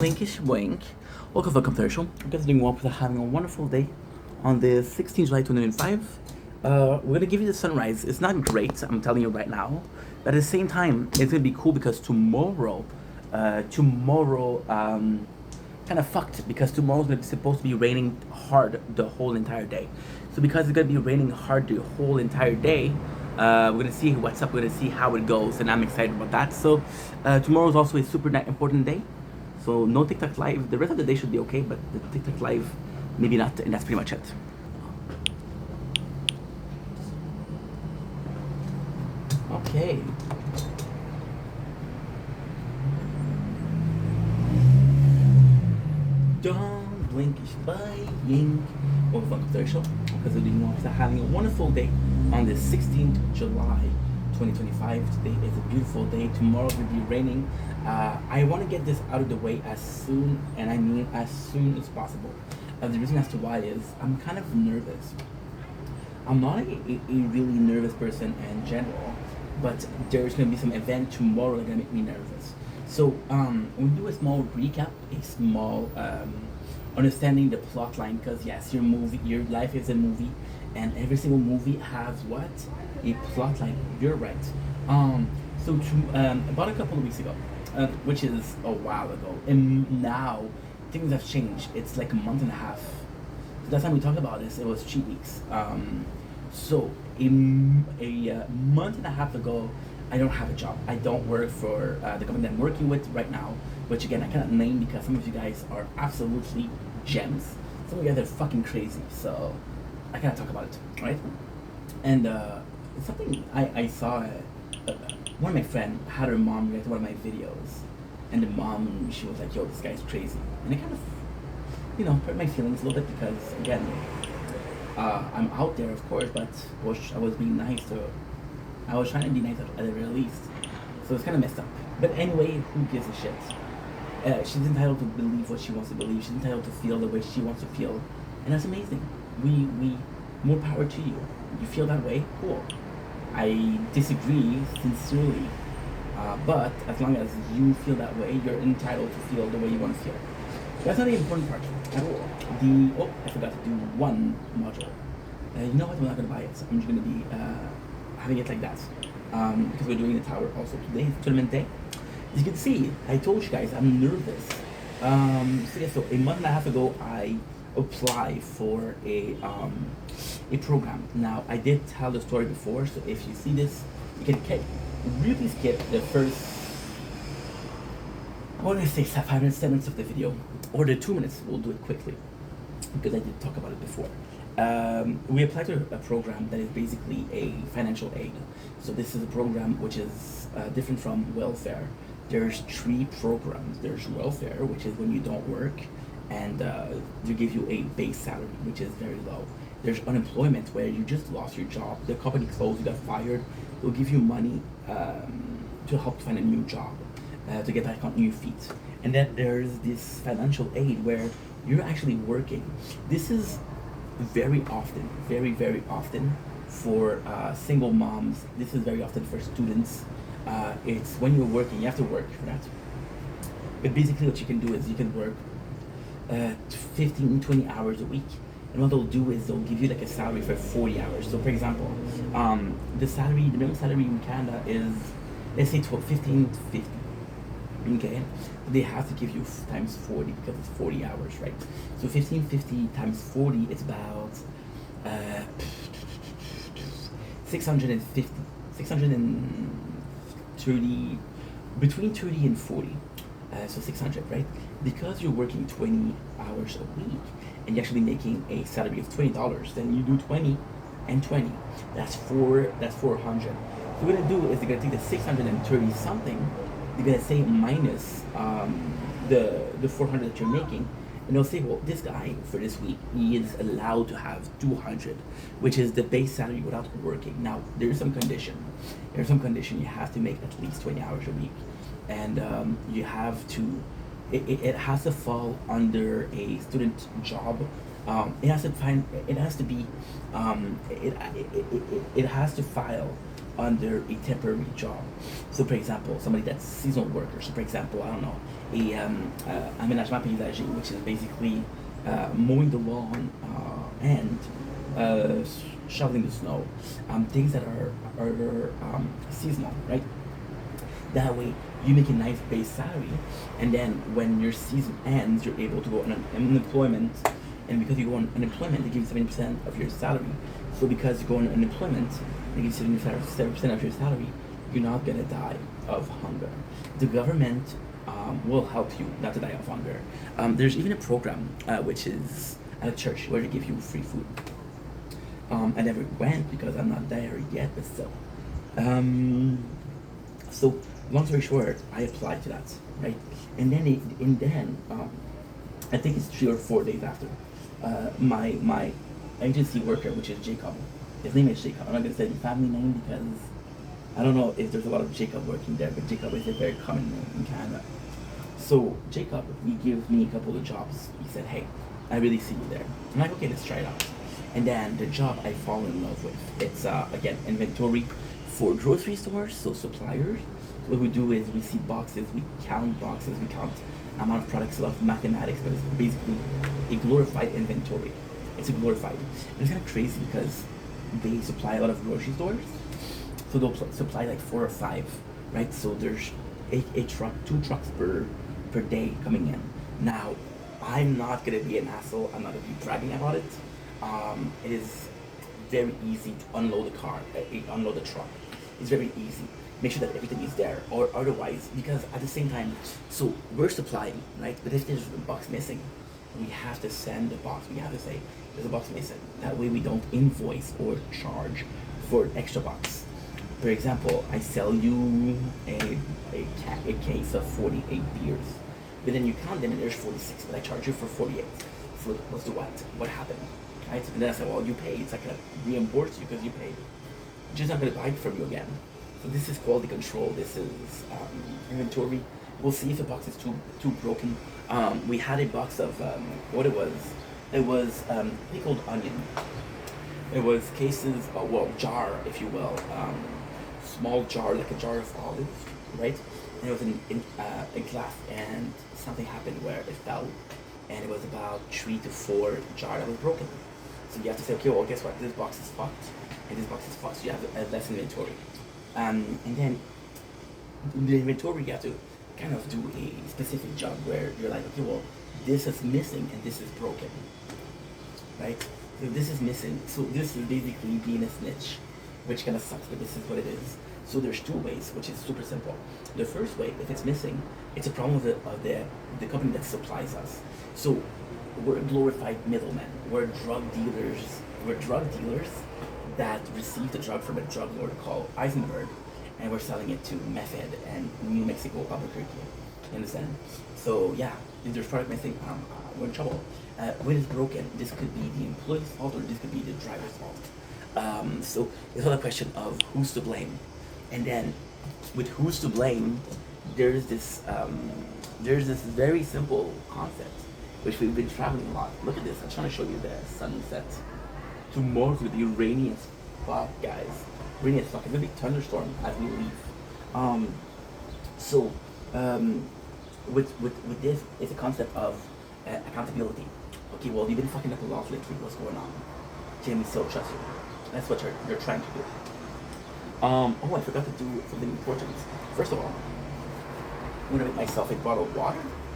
Blinkish Blink. Welcome to our show. You guys are doing well. We're having a wonderful day on the 16th July 2025. We're gonna give you the sunrise. It's not great, I'm telling you right now. But at the same time, it's gonna be cool because tomorrow, kind of fucked because tomorrow's gonna be supposed to be raining hard the whole entire day. So because it's gonna be raining hard the whole entire day, we're gonna see what's up. We're gonna see how it goes, and I'm excited about that. So tomorrow is also a super important day. So no TikTok live. The rest of the day should be okay, but the TikTok live maybe not, and that's pretty much it. Okay. Don't blink buying. Welcome to the show. Because we're doing having a wonderful day on the 16th July 2025. Today is a beautiful day. Tomorrow will be raining. I want to get this out of the way as soon, and I mean as soon as possible. The reason as to why is I'm kind of nervous. I'm not a really nervous person in general, but there's going to be some event tomorrow that's going to make me nervous. So we'll do a small recap, a small understanding the plot line, because yes, your life is a movie, and every single movie has what? A plot line. You're right. About a couple of weeks ago, which is a while ago, and now things have changed. It's like a month and a half. So last time we talked about this, it was 3 weeks. A month and a half ago, I don't have a job. I don't work for the company that I'm working with right now, which again I cannot name because some of you guys are absolutely gems. Some of you guys are fucking crazy, so I cannot talk about it, right? And something I saw. One of my friends had her mom react to one of my videos, and the mom, she was like, "Yo, this guy's crazy," and it kind of, hurt my feelings a little bit because again, I'm out there, of course, but I was being nice to. I was trying to be nice at the very least, so it's kind of messed up. But anyway, who gives a shit? She's entitled to believe what she wants to believe. She's entitled to feel the way she wants to feel, and that's amazing. We more power to you. You feel that way, cool. I disagree sincerely, but as long as you feel that way, you're entitled to feel the way you want to feel. That's not the important part at all. I forgot to do one module. You know what? I'm not gonna buy it. So I'm just gonna be having it like that because we're doing the tower also today. It's tournament day. As you can see, I told you guys I'm nervous. So a month and a half ago, I applied for a program. Now I did tell the story before, so if you see this, you can really skip the first, I want to say 5 minutes, 10 minutes of the video, or the 2 minutes. We'll do it quickly because I did talk about it before. We applied to a program that is basically a financial aid. So this is a program which is different from welfare. There's 3 programs. There's welfare, which is when you don't work, and they give you a base salary, which is very low. There's unemployment, where you just lost your job, the company closed, you got fired. They'll give you money to help find a new job, to get back on your feet. And then there's this financial aid where you're actually working. This is very often, very, very often for single moms. This is very often for students. It's when you're working, you have to work for that. But basically what you can do is you can work 15, 20 hours a week. And what they'll do is they'll give you like a salary for 40 hours. So for example, the minimum salary in Canada is, let's say 15.50. Okay, they have to give you times 40 because it's 40 hours, right? So 15.50 times 40 is about 630, between 30 and 40. So 600, right? Because you're working 20 hours a week and you're actually making a salary of $20, then you do 20 and 20. That's 400. So what they're gonna do is they're gonna take the 630 something, they're gonna say minus the 400 that you're making, and they'll say, well, this guy for this week, he is allowed to have 200, which is the base salary without working. Now there's some condition. You have to make at least 20 hours a week, and you have to. It has to fall under a student job It has to find. It has to be. It has to file under a temporary job. So, for example, somebody that's seasonal worker. So, for example, I don't know, a aménagement paysager, which is basically mowing the lawn and shoveling the snow. Things that are seasonal, right? That way, you make a nice base salary, and then when your season ends, you're able to go on unemployment, and because you go on unemployment, they give you 70% of your salary. So because you go on unemployment, they give you 70% of your salary, you're not gonna die of hunger. The government will help you not to die of hunger. There's even a program which is at a church where they give you free food. I never went because I'm not there yet, but still. So long story short, I applied to that, right? And then I think it's 3 or 4 days after, my agency worker, which is Jacob, his name is Jacob. I'm not gonna say the family name because I don't know if there's a lot of Jacob working there, but Jacob is a very common name in Canada. So Jacob, he gave me a couple of jobs. He said, "Hey, I really see you there." I'm like, "Okay, let's try it out." And then the job I fall in love with, it's again inventory for grocery stores, so suppliers. What we do is we see boxes, we count boxes, we count amount of products, a lot of mathematics, but it's basically a glorified inventory. It's a glorified. And it's kind of crazy because they supply a lot of grocery stores, so they'll supply like 4 or 5, right? So there's a truck, 2 trucks per day coming in. Now, I'm not gonna be an asshole. I'm not gonna be bragging about it. It is very easy to unload the car, unload the truck. It's very easy. Make sure that everything is there, or otherwise, because at the same time, so we're supplying, right? But if there's a box missing, we have to send the box. We have to say there's a box missing. That way, we don't invoice or charge for an extra box. For example, I sell you a case of 48 beers, but then you count them and there's 46, but I charge you for 48. So what's the what? What happened? Right? And then I say, well, you paid. It's not gonna reimburse you because you paid. Just not gonna buy it from you again. So this is quality control. This is inventory. We'll see if the box is too broken. We had a box of what it was. It was pickled onion. It was cases, well, jar, if you will, small jar, like a jar of olives, right? And it was in a glass, and something happened where it fell, and it was about 3 to 4 jar that was broken. So you have to say, okay, well, guess what? This box is fucked, and this box is fucked. So you have less inventory. And then the inventory, you have to kind of do a specific job where you're like, okay, well, this is missing and this is broken, right? So this is missing. So this is basically being a snitch, which kind of sucks, but this is what it is. So there's 2 ways, which is super simple. The first way, if it's missing, it's a problem of the company that supplies us. So we're glorified middlemen. We're drug dealers. We're drug dealers that receive the drug from a drug lord called Eisenberg, and we're selling it to Meth Head and New Mexico, Albuquerque. You understand? So yeah, if there's product missing, we're in trouble. When it's broken, this could be the employee's fault or this could be the driver's fault. So it's all a question of who's to blame. And then with who's to blame, there's this very simple concept, which we've been traveling a lot. Look at this. I'm trying to show you the sunset. Tomorrow's with the rainy as fuck, guys. Rainy as fuck. It's gonna be thunderstorm as we leave. So with this, it's a concept of accountability. Okay, well, you've been fucking up a lot lately. What's going on? Jamie, so trust you. That's what you're trying to do. Oh, I forgot to do something important. First of all, I'm gonna make myself a bottle of water.